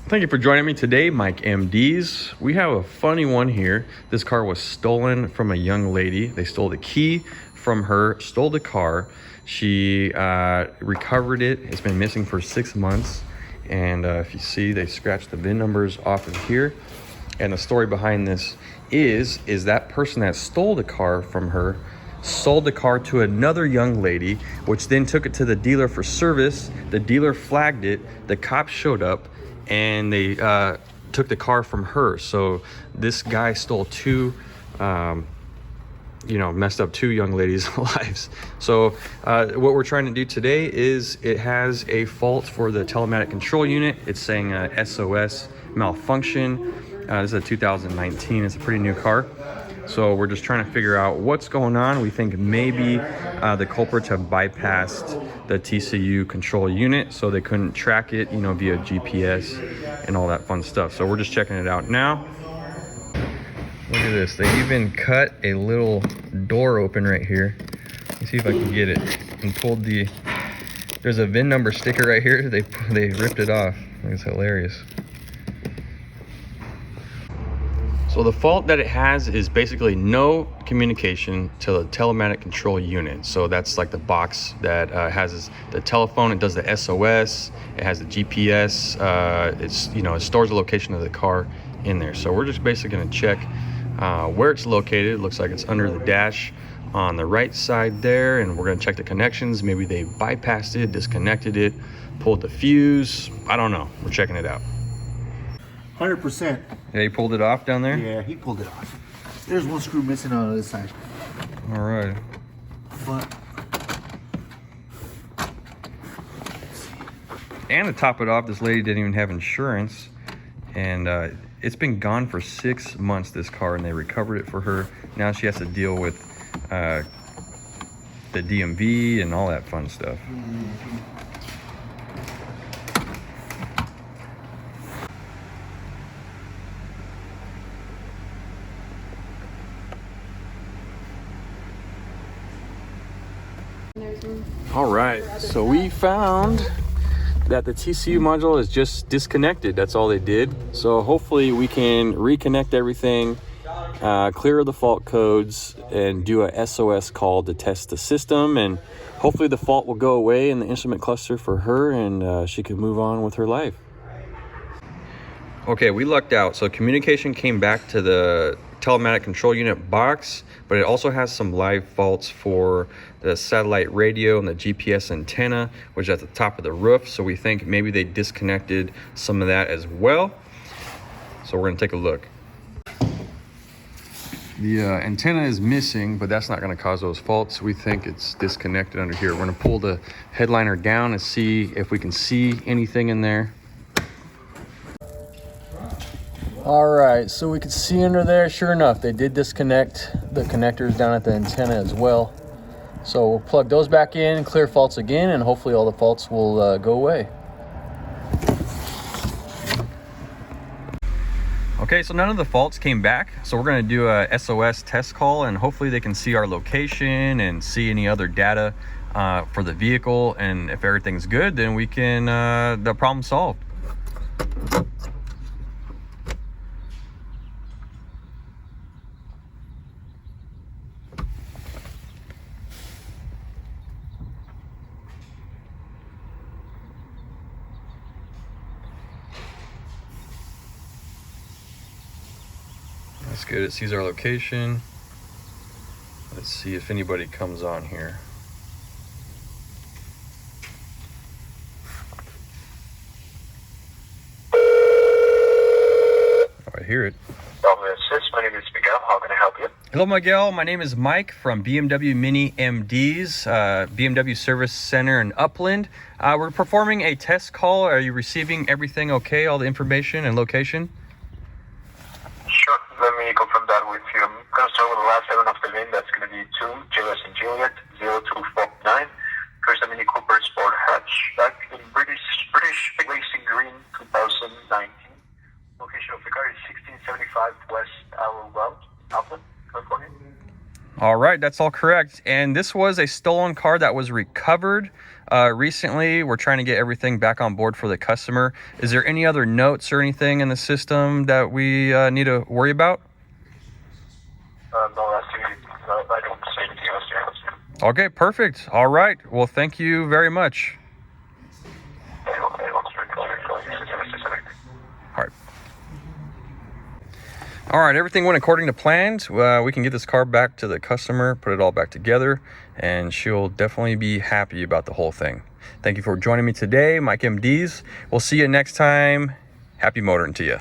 Thank you for joining me today, Mike MDs. We have a funny one here. This car was stolen from a young lady. They stole the key from her, stole the car. She recovered it. It's been missing for 6 months. And if you see, they scratched the VIN numbers off of here. And the story behind this is that person that stole the car from her sold the car to another young lady, which then took it to the dealer for service. The dealer flagged it. The cops showed up and they took the car from her. So this guy stole messed up two young ladies' lives. So what we're trying to do today is it has a fault for the telematic control unit. It's saying SOS malfunction. This is a 2019. It's a pretty new car. So we're just trying to figure out what's going on. We think maybe the culprits have bypassed the TCU control unit, so they couldn't track it, via GPS and all that fun stuff. So we're just checking it out now. Look at this. They even cut a little door open right here. Let me see if I can get it. And pulled there's a VIN number sticker right here. They ripped it off. It's hilarious. So the fault that it has is basically no communication to the telematic control unit. So that's like the box that has the telephone. It does the SOS. It has the GPS. It stores the location of the car in there. So we're just basically going to check where it's located. It looks like it's under the dash on the right side there, and we're going to check the connections. Maybe they bypassed it, disconnected it, pulled the fuse. I don't know. We're checking it out. 100%. Yeah, he pulled it off down there? Yeah, he pulled it off. There's one screw missing on the other side. All right. But and to top it off, this lady didn't even have insurance, and it's been gone for 6 months, this car, and they recovered it for her. Now she has to deal with the DMV and all that fun stuff. All right, so we found that the TCU module is just disconnected. That's all they did. So hopefully we can reconnect everything, clear the fault codes, and do a SOS call to test the system. And hopefully the fault will go away in the instrument cluster for her, and she can move on with her life. Okay, we lucked out. So communication came back to the telematic control unit box, but it also has some live faults for the satellite radio and the GPS antenna, which is at the top of the roof. So we think maybe they disconnected some of that as well. So we're gonna take a look. The antenna is missing, but that's not gonna cause those faults. We think it's disconnected under here. We're gonna pull the headliner down and see if we can see anything in there. All right, so we can see under there, sure enough, they did disconnect the connectors down at the antenna as well. So we'll plug those back in, clear faults again, and hopefully all the faults will go away. Okay, so none of the faults came back. So we're gonna do a SOS test call, and hopefully they can see our location and see any other data for the vehicle. And if everything's good, then we can, the problem solved. That's good. It sees our location. Let's see if anybody comes on here. Oh, I hear it. My name is Miguel. How can I help you? Hello, Miguel. My name is Mike from BMW Mini MDs, BMW Service Center in Upland. We're performing a test call. Are you receiving everything okay? All the information and location? Sure. Let me confirm that with you. I'm going to start with the last 7 of the VIN. That's going to be 2, Julius and Juliet, 0249. Here's a Mini Cooper Sport hatchback in British Racing Green 2019. Location of the car is 1675 West Owl Road, Upland, California. All right, that's all correct. And this was a stolen car that was recovered recently. We're trying to get everything back on board for the customer. Is there any other notes or anything in the system that we need to worry about? No, I don't say anything else. Okay, perfect. All right. Well, thank you very much. All right, everything went according to plans. We can get this car back to the customer, put it all back together, and she'll definitely be happy about the whole thing. Thank you for joining me today, Mike MDs. We'll see you next time. Happy motoring to you.